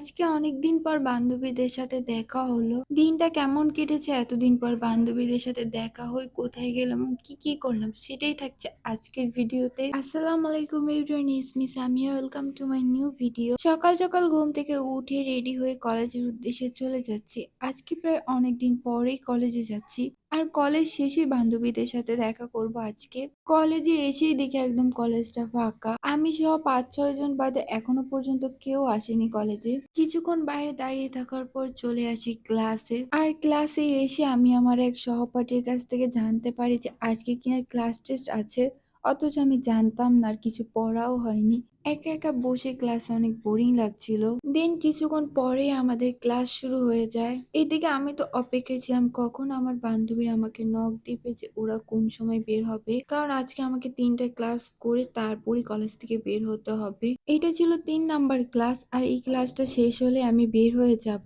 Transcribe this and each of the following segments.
আজকে অনেকদিন পর বান্ধবীদের সাথে দেখা হলো। দিনটা কেমন কেটেছে এতদিন পর বান্ধবীদের সাথে দেখা হয়ে কোথায় গেলাম, কি করলাম সেটাই থাকছে আজকের ভিডিওতে। আসসালামু আলাইকুম everyone, it's me Samia, welcome to my new video. সকাল সকাল ঘুম থেকে উঠে রেডি হয়ে কলেজের উদ্দেশ্যে চলে যাচ্ছি। আজকে প্রায় অনেকদিন পরেই কলেজে যাচ্ছি। আর কলেজ শেষে বান্ধবীদের সাথে দেখা করব আজকে। কলেজে এসেই দেখি একদম কলেজটা ফাঁকা। আমি সহ ৫-৬ জন বাদে এখনো পর্যন্ত কেউ আসেনি কলেজে। কিছুক্ষণ বাইরে দাঁড়িয়ে থাকার পর চলে আসি ক্লাসে। আর ক্লাসে এসে আমি আমার এক সহপাঠীর কাছ থেকে জানতে পারি যে আজকে কিনা ক্লাস টেস্ট আছে। অথচ আমি জানতাম না, আর কিছু পড়াও হয়নি। একা একা বসে ক্লাসে অনেক বোরিং লাগছিল। দেন কিছুক্ষণ পরে আমাদের ক্লাস শুরু হয়ে যায়। এদিকে আমি তো অপেক্ষায় ছিলাম কখন আমার বান্ধবীরা আমাকে নক দিবে যে ওরা কোন সময় বের হবে, কারণ আজকে আমাকে ৩টা ক্লাস করে তারপরই কলেজ থেকে বের হতে হবে। এটা ছিল ৩ নাম্বার ক্লাস, আর এই ক্লাসটা শেষ হলে আমি বের হয়ে যাব।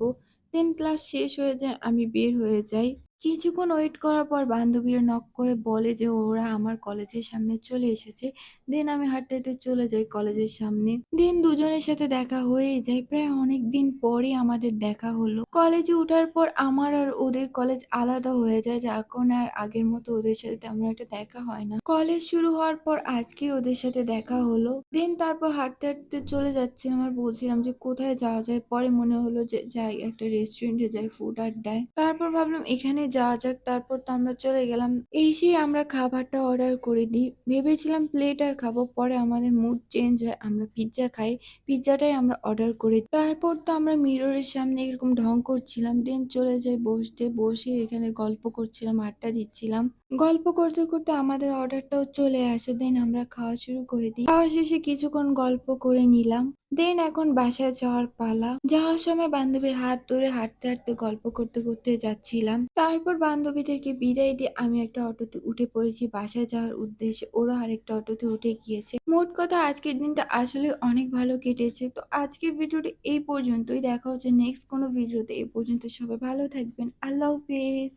দেন ক্লাস শেষ হয়ে যায়, আমি বের হয়ে যাই। কিছুক্ষণ ওয়েট করার পর বান্ধবীরা নক করে বলে যে ওরা আমার কলেজের সামনে চলে এসেছে। দেন আমি হাঁটতে হাঁটতে চলে যাই কলেজের সামনে। দেন দুজনের সাথে দেখা হয়েই যায়, প্রায় অনেক দিন পরে আমাদের দেখা হলো। কলেজে ওঠার পর আমার আর ওদের কলেজ আলাদা হয়ে যায়, যার কারণে আর আগের মতো ওদের সাথে তেমন একটা দেখা হয় না। কলেজ শুরু হওয়ার পর আজকে ওদের সাথে দেখা হলো। দেন তারপর হাঁটতে হাঁটতে চলে যাচ্ছিলাম, আর বলছিলাম যে কোথায় যাওয়া যায়। পরে মনে হলো যে যাই একটা রেস্টুরেন্টে যাই, ফুড আড্ডায়। তারপর ভাবলাম এখানে যাওয়া যাক। তারপর তো আমরা চলে গেলাম। এসে আমরা খাবারটা অর্ডার করে দিই। ভেবেছিলাম প্লেট আর খাবো, পরে আমাদের মুড চেঞ্জ হয়, আমরা পিৎজা খাই। পিৎজাটাই আমরা অর্ডার করি। তারপর তো আমরা মিররের সামনে এরকম ঢং করছিলাম। দেন চলে যাই বসতে। বসে এখানে গল্প করছিলাম, আড্ডা দিচ্ছিলাম। গল্প করতে করতে আমাদের অর্ডারটাও চলে আসে। দেন আমরা খাওয়া শুরু করে দিই। খাওয়া শেষে কিছুক্ষণ গল্প করে নিলাম। দেন এখন বাসায় যাওয়ার পালা। যাওয়ার সময় বান্ধবীর হাত ধরে হাঁটতে হাঁটতে গল্প করতে করতে যাচ্ছিলাম। তারপর বান্ধবীদেরকে বিদায় দিয়ে আমি একটা অটোতে উঠে পড়েছি বাসায় যাওয়ার উদ্দেশ্যে। ওরা আরেকটা অটোতে উঠে গিয়েছে। মোট কথা আজকের দিনটা আসলে অনেক ভালো কেটেছে। তো আজকের ভিডিওটা এই পর্যন্তই। দেখা হচ্ছে নেক্সট কোনো ভিডিওতে। এই পর্যন্ত সবাই ভালো থাকবেন। আল্লাহ হাফেজ।